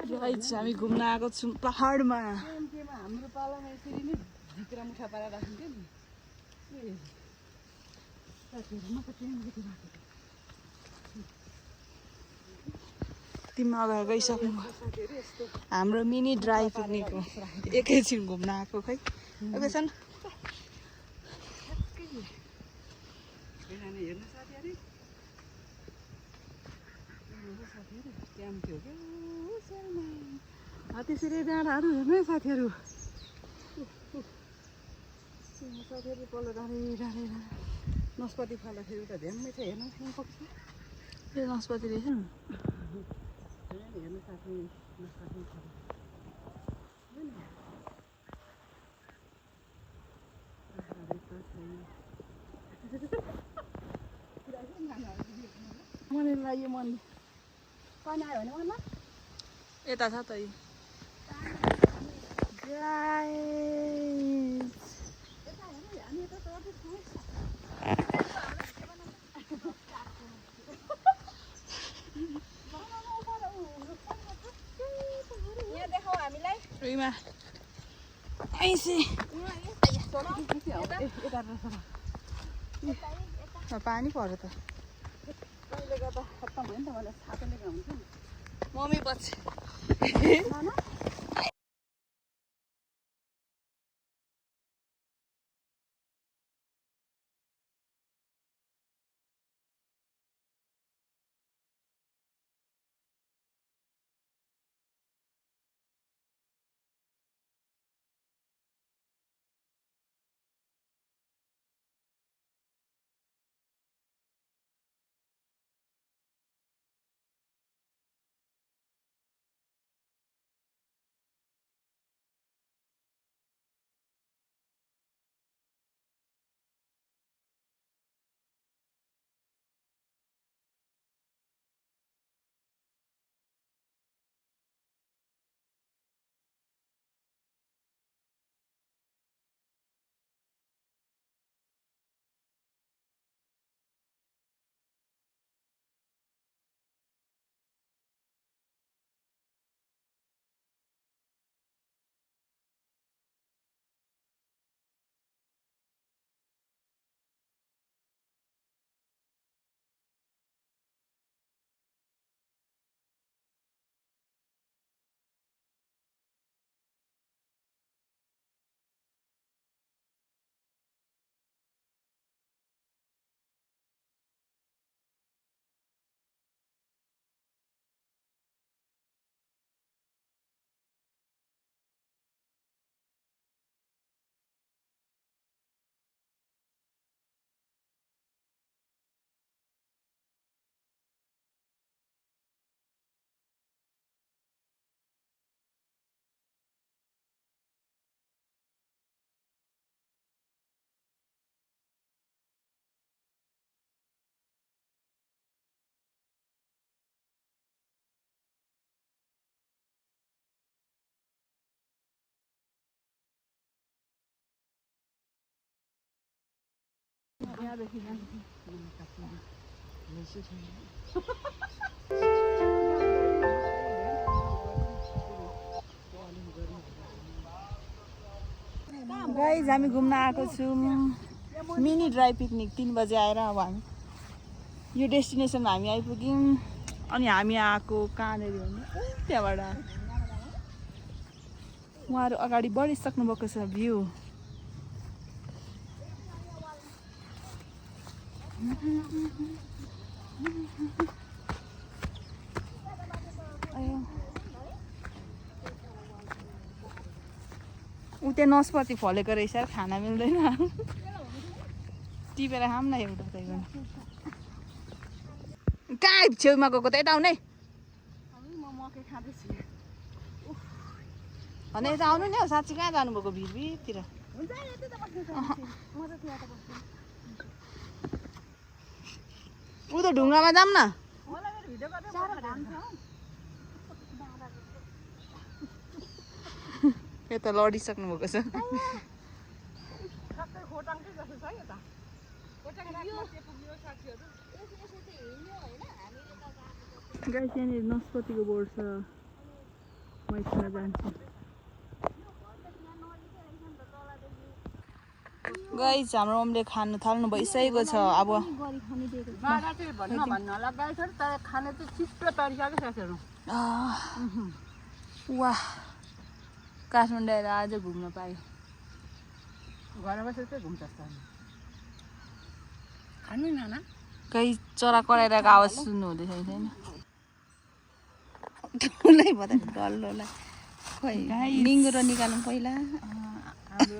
Guys हामी घुम्न आएको छौँ पहाडमा। हाम्रो पालामा यसरी नै झिक्रा मुठा पारेर राखिन्थ्यो नि। तिमी अगाडि गइसक्नु हाम्रो मिनी ड्राई पिकनिक हो। एकैछिन घुम्न आएको खै एकैछिन त्यसरी डाँडाहरू हेर्नु साथीहरू। साथीहरू पल्लो डाँडै डाँडै नस्पति फल्दाखेरि त ध्यानमै छ हेर्नु सक्छ। यो नस्पति रहेछ नि हेर्नु साथी नस्पति मन्दिर लाग्यो मन्दिर पानी आयो भने मनमा यता छ त यो पानी पर्यो त मम्मी पछि गाइस हामी घुम्न आएको छौँ मिनी ड्राई पिकनिक 3 बजे आएर अब हामी यो डेस्टिनेसनमा हामी आइपुग्यौँ। अनि हामी आएको कहाँनिर भने त्यहाँबाट उहाँहरू अगाडि बढिसक्नु भएको छ भ्यू। उ त्यहाँ नस्पति फलेको रहेछ खाना मिल्दैन टिपेर खाऊँ न एउटा त्यही कहाँ छेउमा गएको त यता आउने भने यता आउनु नि हौ साँच्ची कहाँ जानुभएको भिरभिरतिर उ त ढुङ्गामा जाऊँ न यता लडिसक्नु भएको छ गाइस यहाँनिर नस्पतिको बोर्ड छ म एकछिन जान्छु गाइस हाम्रो मम्मीले खानु थाल्नु भइसकेको छ अब बाह्र चाहिँ भन्न होला गाई छ तर खाने चाहिँ छिटो तरिसक्यो साथीहरू वाह काठमाडौँ आएर आज घुम्न पायो घर बसेर चाहिँ घुम्छ खानु नाना कहीँ चरा कराइरहेको आवाज सुन्नु हुँदैछ छैन ठुलै भयो त डल्लोलाई खोइ निङ्गुरो निकालौँ पहिला हाम्रो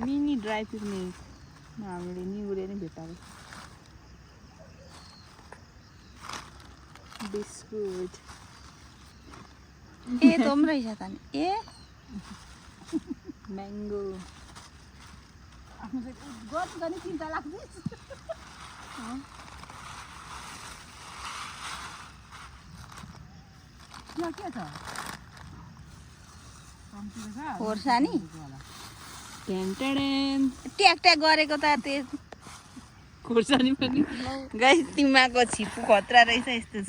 मिनी ड्राई पिकनिकमा हामीले निगुरे नै भेटाएको बिस्कुट ए तँ पनि रहेछ त नि ए म्याङ्गो आफ्नो गर्नु जाने चिन्ता लाग्छ यो के छ खोर्सानी टेन्टेडेन ट्याक ट्याक गरेको त त्यो खोर्सानी पनि गाई तिमीको छिपु खतरा रहेछ यस्तो छ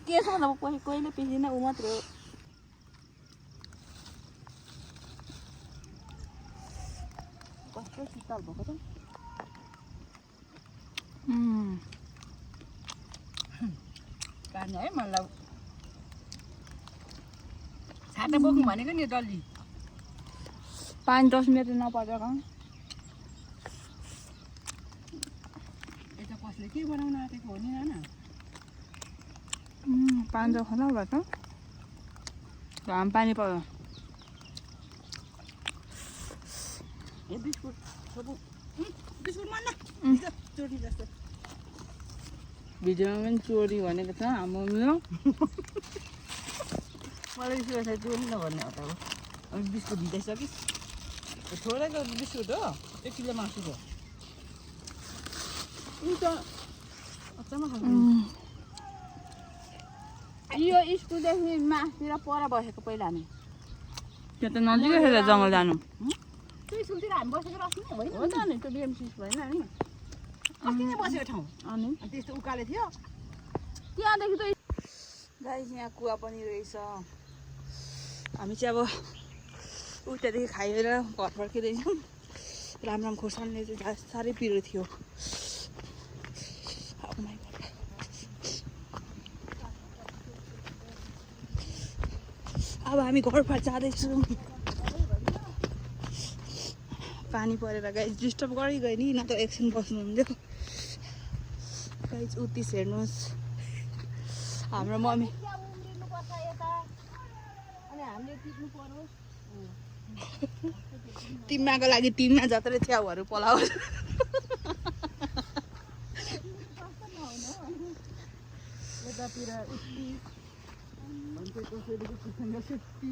त्यसमा त कहिले पिसिन ऊ मात्र हो कस्तो शीतल भएको त पानी है मलाई छाता बोक्नु भनेको नि डल्ली 5-10 मिनट नपरेको यता कसले के बनाउन आँटेको हो नि नाना 5 खना होला त घाम पानी पर्यो ए बिस्कुट सब बिस्कुट मान्न चोरी जस्तो भिडियोमा पनि चोरी भनेको छ हाम्रो मम्मीले मलाई बिस्कुट चोरी नभन्ने हो त अब बिस्कुट दिँदैछ कि थोरैको बिस्कुट हो 1 किलो मासुको त अचम्म खानु यो स्कुलदेखि मासतिर पर बसेको पहिला हामी त्यो त नजिकै छ त जङ्गल जानु त्यो स्कुलतिर हामी बसेको रह्छ नि होइन हो त नि त्यो बिएमसी भएन नि अस्ति नै बसेको ठाउँ अनि त्यस्तो उकाले थियो त्यहाँदेखि त गाई यहाँ कुवा पनि रहेछ हामी चाहिँ अब उतादेखि खाएर घर फर्किँदैछौँ राम्रो खोर्सानीले चाहिँ साह्रै पिरो थियो अब हामी घर फर्क जाँदैछौँ पानी परेर गाई डिस्टर्ब गरी गयो नि न त एकछिन बस्नुहुन्थ्यो गाई उत्तिस हेर्नुहोस् हाम्रो मम्मी तिमीको लागि तिमीमा जत्रै च्याउहरू पलाओस् यतातिर भन्छ कसैले कुसँग सुत्ती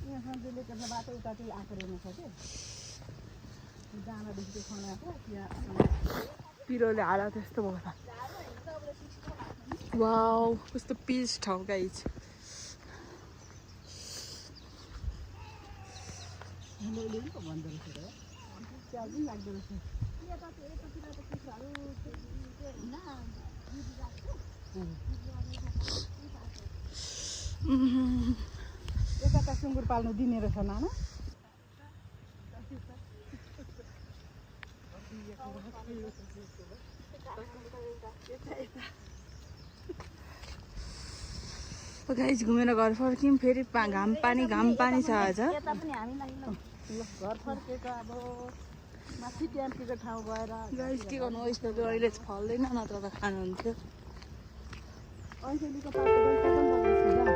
यहाँ सन्चैले गर्दा बाटो उतातिर आएको रहेछ कि जाँदादेखि त्यो खनाएको त्यहाँ पिरोले हाल त्यस्तो भयो वाउ कस्तो पिस ठाउँ गाइज हिलोले पो भन्दो रहेछ र त्यहाँ पनि लाग्दो रहेछ यता त सुँगुर पाल्नु दिने रहेछ नाना गाइज घुमेर घर फर्क्यौँ फेरि घाम पानी छ आज यता पनि हामीलाई घर फर्केको अब माथि ट्याम्पीको ठाउँ गएर गाइज के गर्नु यस्तो चाहिँ अहिले फल्दैन नत्र त खानुहुन्थ्यो ऐसेलीको पातो बैसा पनि लगाउँछु